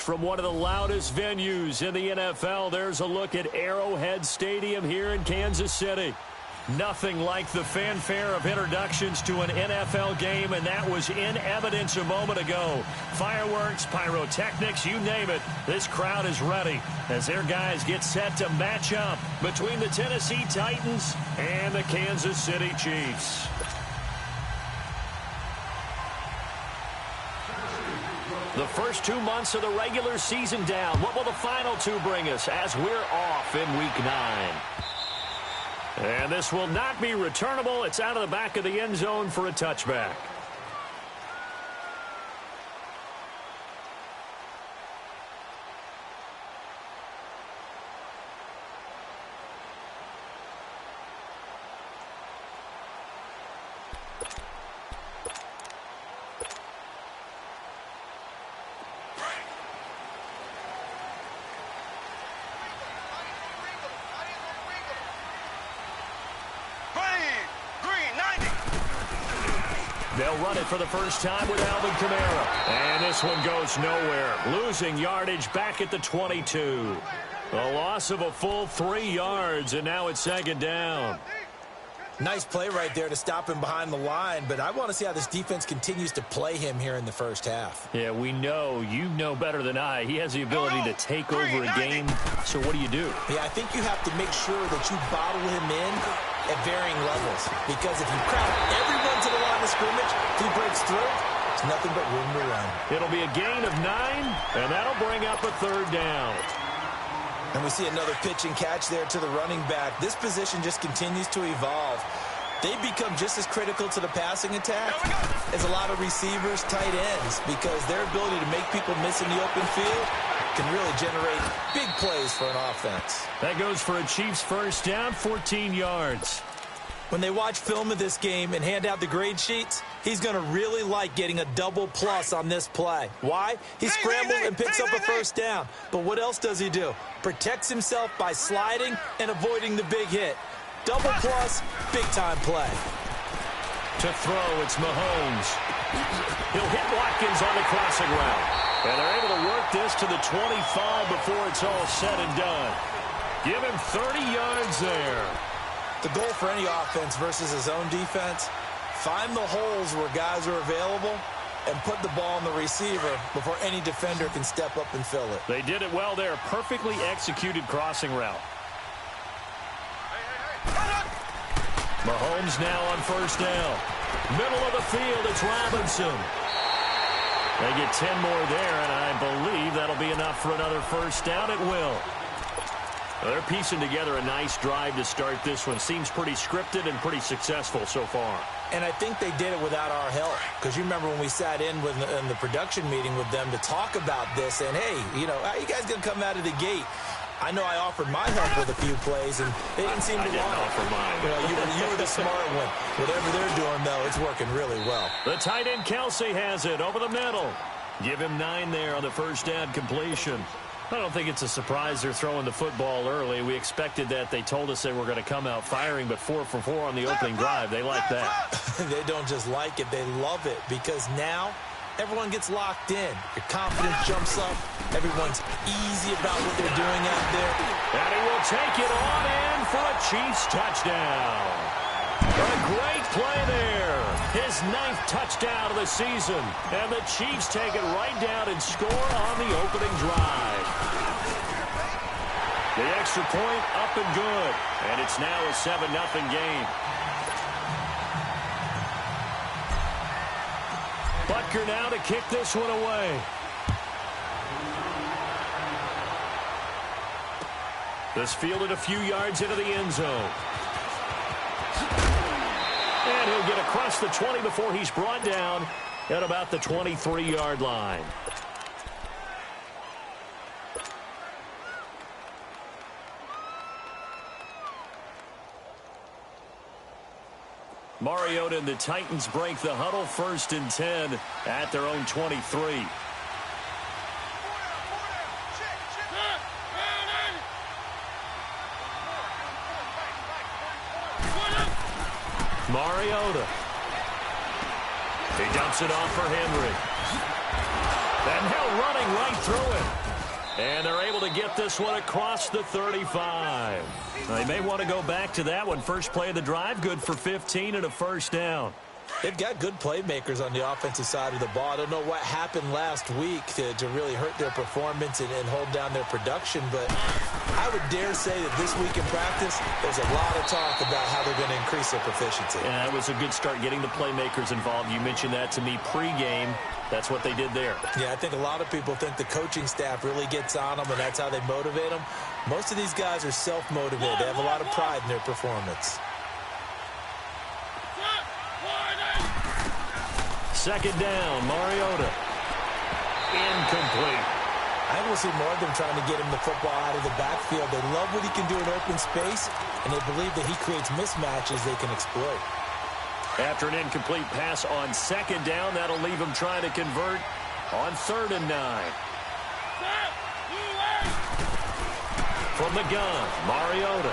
from one of the loudest venues in the NFL. There's a look at Arrowhead Stadium here in Kansas City. Nothing like the fanfare of introductions to an NFL game, and that was in evidence a moment ago. Fireworks, pyrotechnics, you name it. This crowd is ready as their guys get set to match up between the Tennessee Titans and the Kansas City Chiefs. The first 2 months of the regular season down. What will the final two bring us as we're off in Week 9? And this will not be returnable. It's out of the back of the end zone for a touchback. They'll run it for the first time with Alvin Kamara. And this one goes nowhere. Losing yardage back at the 22. A loss of a full 3 yards, and now it's second down. Nice play right there to stop him behind the line, but I want to see how this defense continues to play him here in the first half. Yeah, we know. You know better than I. He has the ability to take over a game. So what do you do? Yeah, I think you have to make sure that you bottle him in at varying levels, because if you crowd everyone to the line of scrimmage, if he breaks through, it's nothing but room to run. It'll be a gain of 9, and that'll bring up a third down. And we see another pitch and catch there to the running back. This position just continues to evolve. They become just as critical to the passing attack as a lot of receivers, tight ends, because their ability to make people miss in the open field can really generate big plays for an offense. That goes for a Chiefs first down, 14 yards. When they watch film of this game and hand out the grade sheets, he's going to really like getting a double plus on this play. Why? He scrambles and picks up a first down. But what else does he do? Protects himself by sliding and avoiding the big hit. Double plus, big-time play. To throw, it's Mahomes. He'll hit Watkins on the crossing route. And they're able to work this to the 25 before it's all said and done. Give him 30 yards there. The goal for any offense versus his own defense, find the holes where guys are available and put the ball on the receiver before any defender can step up and fill it. They did it well there. Perfectly executed crossing route. Mahomes now on first down. Middle of the field, it's Robinson. They get 10 more there, and I believe that'll be enough for another first down. It will. They're piecing together a nice drive to start this one. Seems pretty scripted and pretty successful so far. And I think they did it without our help. Because you remember when we sat in the production meeting with them to talk about this. And, hey, you know, how you guys going to come out of the gate? I know I offered my help with a few plays, and they didn't seem to want it. I didn't offer mine. You know, you were the smart one. Whatever they're doing, though, it's working really well. The tight end Kelsey has it over the middle. Give him 9 there on the first down completion. I don't think it's a surprise they're throwing the football early. We expected that. They told us they were going to come out firing, but 4 for 4 on the opening drive. They like that. They don't just like it. They love it, because now everyone gets locked in. Your confidence jumps up. Everyone's easy about what they're doing out there. And he will take it on in for a Chiefs touchdown. A great play there. His 9th touchdown of the season. And the Chiefs take it right down and score on the opening drive. The extra point up and good. And it's now a 7-0 game. Butker now to kick this one away. This fielded a few yards into the end zone. And he'll get across the 20 before he's brought down at about the 23-yard line. Mariota and the Titans break the huddle, 1st and 10 at their own 23. Mariota. He dumps it off for Henry. And Hill running right through it. And they're able to get this one across the 35. They may want to go back to that one. First play of the drive, good for 15 and a first down. They've got good playmakers on the offensive side of the ball. I don't know what happened last week to really hurt their performance and hold down their production, but I would dare say that this week in practice, there's a lot of talk about how they're going to increase their proficiency. Yeah, that was a good start getting the playmakers involved. You mentioned that to me pregame. That's what they did there. Yeah, I think a lot of people think the coaching staff really gets on them, and that's how they motivate them. Most of these guys are self-motivated. They have a lot of pride in their performance. Second down, Mariota. Incomplete. I will see more of them trying to get him the football out of the backfield. They love what he can do in open space, and they believe that he creates mismatches they can exploit. After an incomplete pass on second down, that'll leave him trying to convert on 3rd and 9. From the gun, Mariota.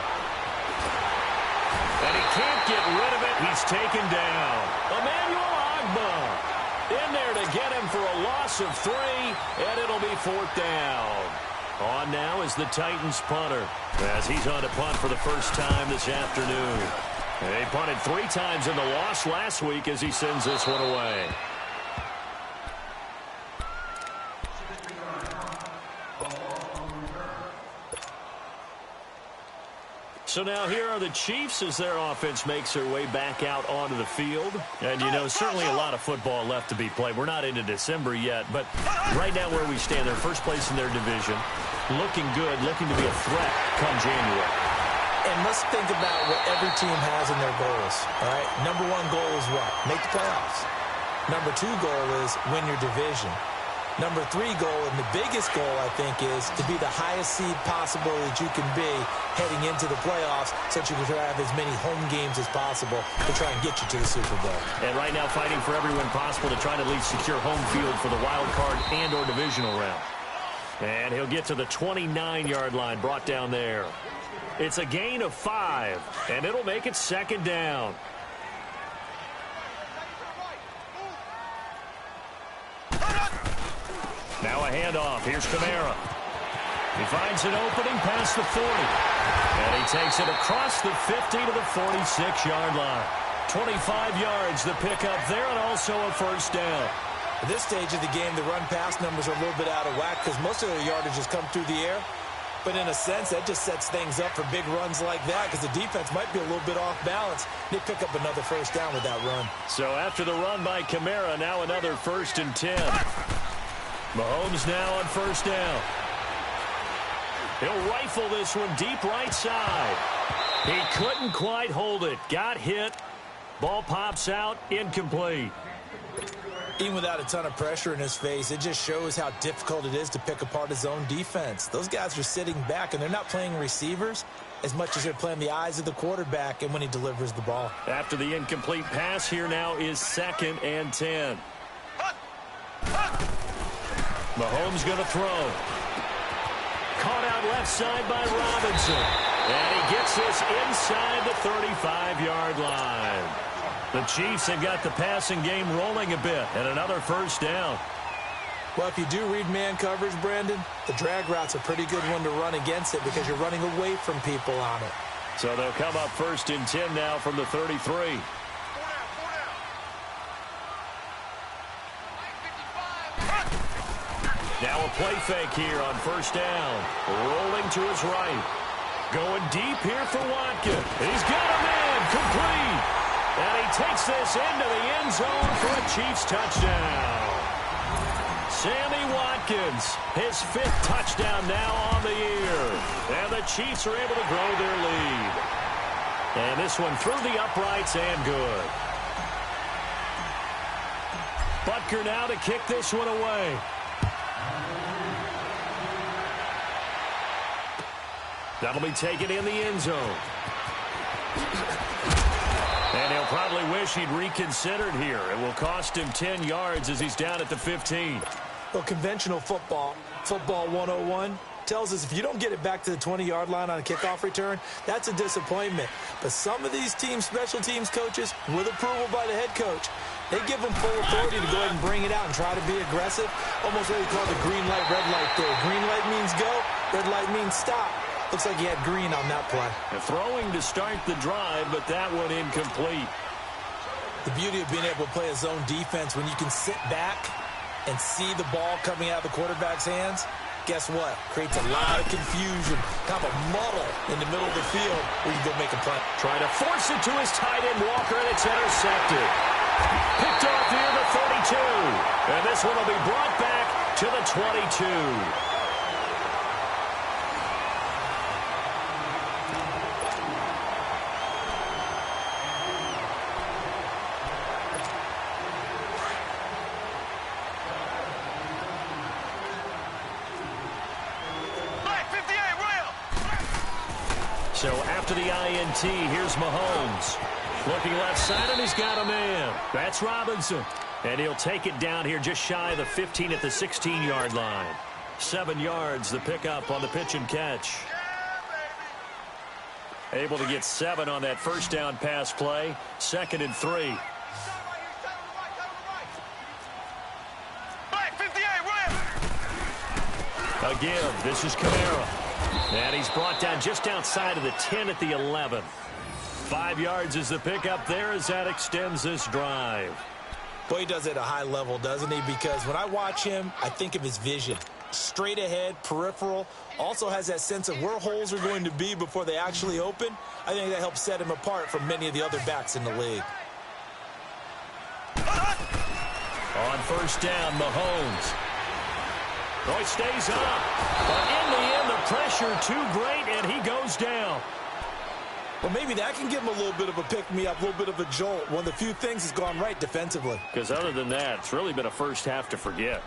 And he can't get rid of it. He's taken down. Emmanuel Ogbah in there to get him for a loss of 3, and it'll be 4th down. On now is the Titans punter, as he's on to punt for the first time this afternoon. They punted 3 times in the loss last week as he sends this one away. So now here are the Chiefs as their offense makes their way back out onto the field. And, you know, certainly a lot of football left to be played. We're not into December yet, but right now where we stand, they're first place in their division. Looking good, looking to be a threat come January. And let's think about what every team has in their goals, all right? Number 1 goal is what? Make the playoffs. Number 2 goal is win your division. Number 3 goal, and the biggest goal, I think, is to be the highest seed possible that you can be heading into the playoffs so that you can have as many home games as possible to try and get you to the Super Bowl. And right now fighting for every win possible to try to at least secure home field for the wild card and or divisional round. And he'll get to the 29-yard line, brought down there. It's a gain of 5, and it'll make it 2nd down. Now a handoff. Here's Kamara. He finds an opening past the 40. And he takes it across the 50 to the 46-yard line. 25 yards the pickup there, and also a first down. At this stage of the game, the run-pass numbers are a little bit out of whack because most of their yardage has come through the air. But in a sense, that just sets things up for big runs like that because the defense might be a little bit off balance. They pick up another first down with that run. So after the run by Kamara, now another 1st and 10. Mahomes now on first down. He'll rifle this one deep right side. He couldn't quite hold it. Got hit. Ball pops out. Incomplete. Even without a ton of pressure in his face, it just shows how difficult it is to pick apart his own defense. Those guys are sitting back, and they're not playing receivers as much as they're playing the eyes of the quarterback and when he delivers the ball. After the incomplete pass, here now is 2nd and 10. Mahomes going to throw. Caught out left side by Robinson. And he gets this inside the 35-yard line. The Chiefs have got the passing game rolling a bit, and another first down. Well, if you do read man coverage, Brandon, the drag route's a pretty good one to run against it because you're running away from people on it. So they'll come up 1st and 10 now from the 33. Now a play fake here on first down. Rolling to his right. Going deep here for Watkins. He's got him in. Complete. And he takes this into the end zone for a Chiefs touchdown. Sammy Watkins, his 5th touchdown now on the year. And the Chiefs are able to grow their lead. And this one through the uprights and good. Butker now to kick this one away. That'll be taken in the end zone. And he'll probably wish he'd reconsidered here. It will cost him 10 yards as he's down at the 15. Well, conventional football 101, tells us if you don't get it back to the 20-yard line on a kickoff return, that's a disappointment. But some of these teams, special teams coaches, with approval by the head coach, they give them full authority to go ahead and bring it out and try to be aggressive. Almost what we call the green light, red light theory. Green light means go. Red light means stop. Looks like he had green on that play. Throwing to start the drive, but that one incomplete. The beauty of being able to play a zone defense when you can sit back and see the ball coming out of the quarterback's hands, guess what? Creates a lot of confusion, kind of a muddle in the middle of the field where you go make a play. Trying to force it to his tight end, Walker, and it's intercepted. Picked off near the 32. And this one will be brought back to the 22. So after the INT, here's Mahomes. Looking left side, and he's got a man. That's Robinson. And he'll take it down here just shy of the 15 at the 16-yard line. 7 yards, the pickup on the pitch and catch. Able to get 7 on that first down pass play. 2nd and 3. Again, this is Kamara. And he's brought down just outside of the 10 at the 11. 5 yards is the pickup there as that extends this drive. Boy, he does it at a high level, doesn't he? Because when I watch him, I think of his vision. Straight ahead, peripheral. Also has that sense of where holes are going to be before they actually open. I think that helps set him apart from many of the other backs in the league. On first down, Mahomes. Roy stays up. But in the end, the pressure too great, and he goes down. Well, maybe that can give him a little bit of a pick-me-up, a little bit of a jolt. One of the few things has gone right defensively. Because other than that, it's really been a first half to forget.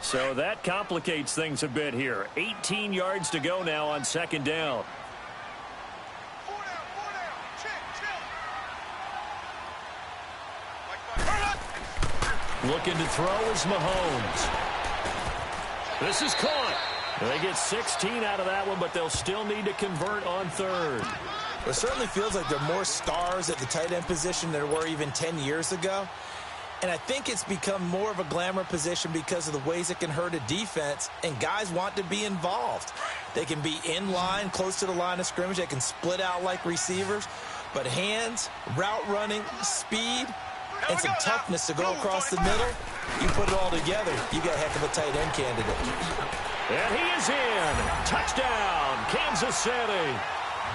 So that complicates things a bit here. 18 yards to go now on second down. Looking to throw is Mahomes. This is caught. They get 16 out of that one, but they'll still need to convert on third. It certainly feels like there are more stars at the tight end position than there were even 10 years ago. And I think it's become more of a glamour position because of the ways it can hurt a defense, and guys want to be involved. They can be in line, close to the line of scrimmage. They can split out like receivers. But hands, route running, speed, and some toughness to go across the middle, you put it all together, you got a heck of a tight end candidate. And he is in. Touchdown, Kansas City.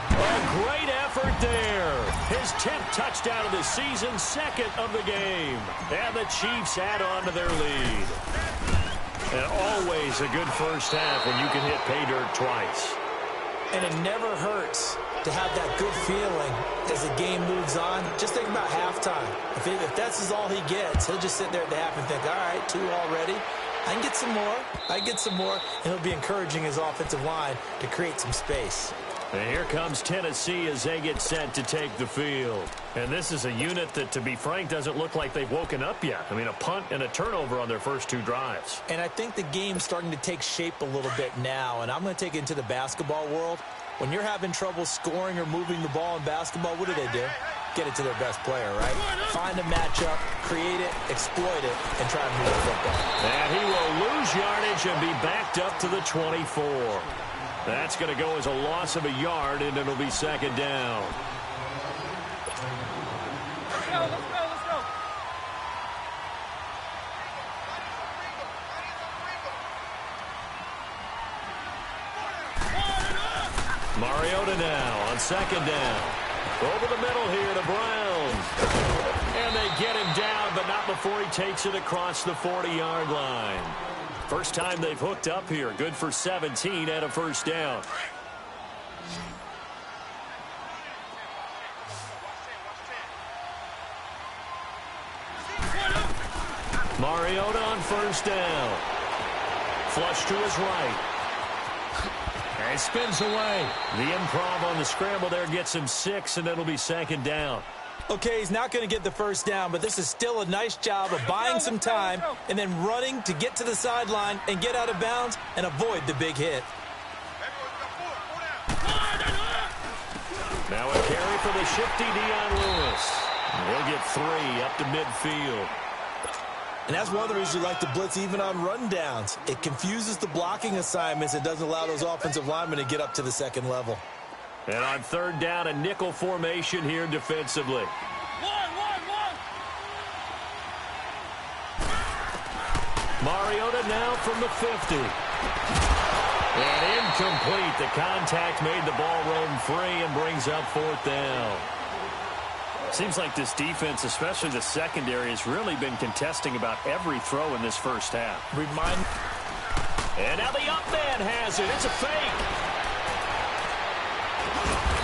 A great effort there. His 10th touchdown of the season, 2nd of the game. And the Chiefs add on to their lead. And always a good first half when you can hit pay dirt twice. And it never hurts to have that good feeling as the game moves on. Just think about halftime. If that's all he gets, he'll just sit there at the half and think, all right, 2 already. I can get some more. I can get some more. And he'll be encouraging his offensive line to create some space. And here comes Tennessee as they get set to take the field. And this is a unit that, to be frank, doesn't look like they've woken up yet. I mean, a punt and a turnover on their first 2 drives. And I think the game's starting to take shape a little bit now. And I'm going to take it into the basketball world. When you're having trouble scoring or moving the ball in basketball, what do? Get it to their best player, right? Find a matchup, create it, exploit it, and try to move the football. And he will lose yardage and be backed up to the 24. That's going to go as a loss of a yard, and it'll be 2nd down. Let's go. Mariota now on 2nd down. Over the middle here to Brown. And they get him down, but not before he takes it across the 40-yard line. First time they've hooked up here. Good for 17 and a first down. Mariota on first down. Flush to his right. And spins away. The improv on the scramble there gets him 6, and it'll be 2nd down. Okay, he's not going to get the first down, but this is still a nice job of buying some time and then running to get to the sideline and get out of bounds and avoid the big hit. Now a carry for the shifty Dion Lewis. He'll get 3 up to midfield. And that's one of the reasons you like to blitz even on rundowns. It confuses the blocking assignments and doesn't allow those offensive linemen to get up to the second level. And on third down, a nickel formation here defensively. Mariota now from the 50. And incomplete. The contact made the ball roam free and brings up fourth down. Seems like this defense, especially the secondary, has really been contesting about every throw in this first half. And now the up man has it. It's a fake.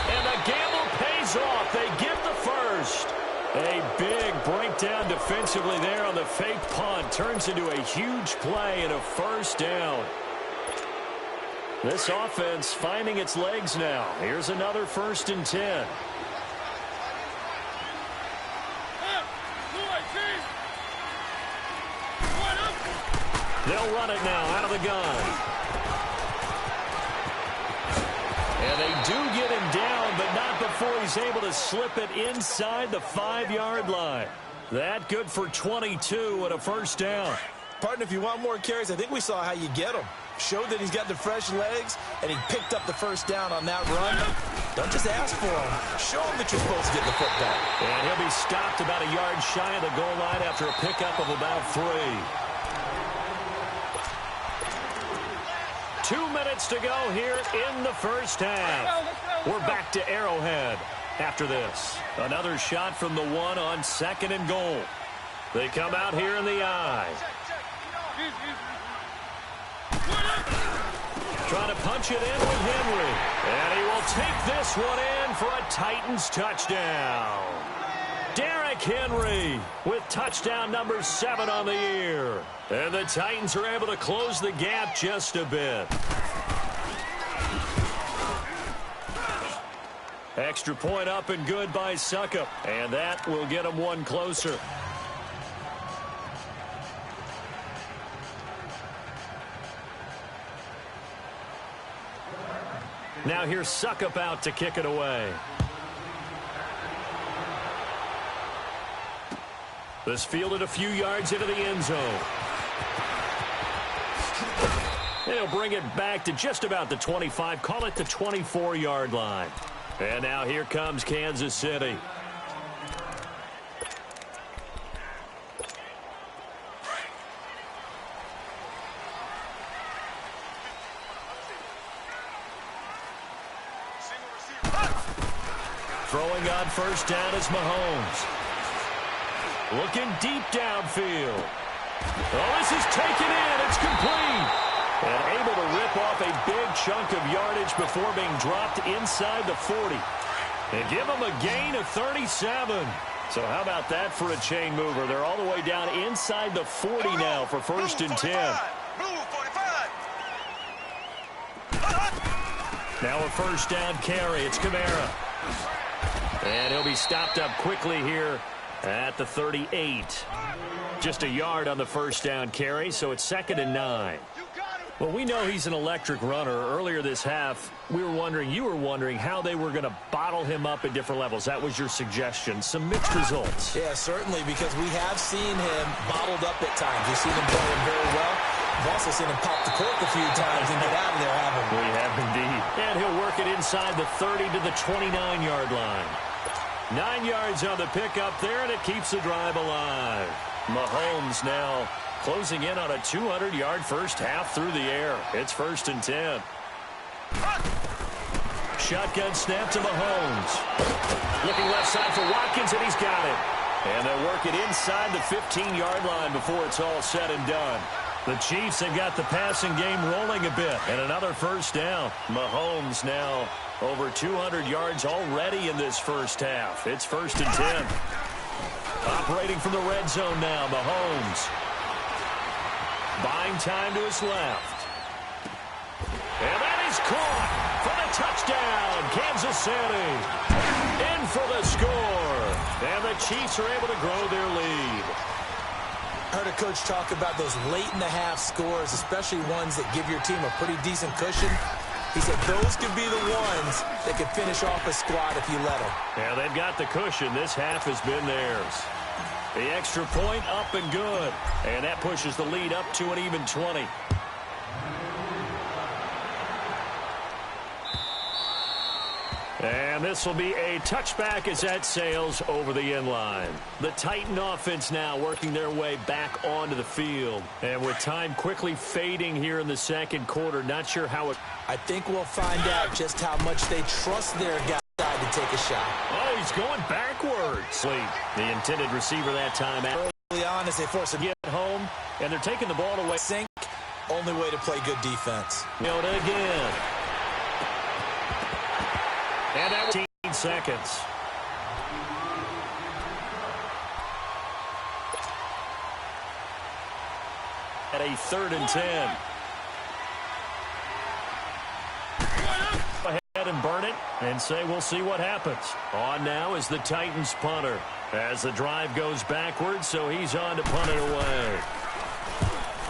And the gamble pays off. They get the first. A big breakdown defensively there on the fake punt. Turns into a huge play and a first down. This offense finding its legs now. Here's another 1st and 10. They'll run it now out of the gun. And they do get him down, but not before he's able to slip it inside the 5-yard line. That good for 22 and a first down. Partner, if you want more carries, I think we saw how you get them. Showed that he's got the fresh legs, and he picked up the first down on that run. Don't just ask for him. Show him that you're supposed to get the football. And he'll be stopped about a yard shy of the goal line after a pickup of about 3. 2 minutes to go here in the first half. We're back to Arrowhead after this. Another shot from the 1 on 2nd and goal. They come out here in the I. Trying to punch it in with Henry. And he will take this one in for a Titans touchdown. Derrick Henry with touchdown number 7 on the year. And the Titans are able to close the gap just a bit. Extra point up and good by Suckup. And that will get them one closer. Now here's Suckup out to kick it away. This fielded a few yards into the end zone. They'll bring it back to just about the 25, call it the 24-yard line. And now here comes Kansas City. Throwing on first down is Mahomes. Looking deep downfield. Oh, this is taken in. It's complete. And able to rip off a big chunk of yardage before being dropped inside the 40. And give them a gain of 37. So how about that for a chain mover? They're all the way down inside the 40 now for 1st and 10. Now a first down carry. It's Kamara. And he'll be stopped up quickly here at the 38. Just a yard on the first down carry, so it's 2nd and 9. Well, we know he's an electric runner. Earlier this half, you were wondering how they were going to bottle him up at different levels. That was your suggestion. Some mixed results. Yeah, certainly, because we have seen him bottled up at times. We've seen him playing very well. We've also seen him pop the cork a few times and get out of there, haven't we? We have indeed. And he'll work it inside the 30 to the 29-yard line. 9 yards on the pickup there, and it keeps the drive alive. Mahomes now closing in on a 200-yard first half through the air. It's 1st and 10. Shotgun snap to Mahomes. Looking left side for Watkins, and he's got it. And they'll work it inside the 15-yard line before it's all said and done. The Chiefs have got the passing game rolling a bit, and another first down. Mahomes now over 200 yards already in this first half. It's 1st and 10. Operating from the red zone now, Mahomes. Buying time to his left. And that is caught for the touchdown. Kansas City in for the score. And the Chiefs are able to grow their lead. I heard a coach talk about those late-in-the-half scores, especially ones that give your team a pretty decent cushion. He said those could be the ones that could finish off a squad if you let them. Yeah, they've got the cushion. This half has been theirs. The extra point up and good. And that pushes the lead up to an even 20. And this will be a touchback as that sails over the end line. The Titan offense now working their way back onto the field. And with time quickly fading here in the second quarter, not sure how it... I think we'll find out just how much they trust their guy to take a shot. Oh, he's going backwards. The intended receiver that time out. Early on as they force him to get home, and they're taking the ball away. Sink, only way to play good defense. Yoda again. And that was 18 seconds. At a 3rd and 10. Go ahead and burn it and say we'll see what happens. On now is the Titans punter. As the drive goes backwards, so he's on to punt it away.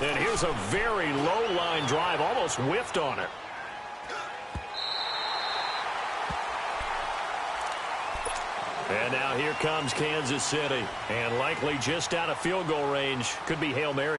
And here's a very low-line drive, almost whiffed on it. And now here comes Kansas City. And likely just out of field goal range. Could be Hail Mary.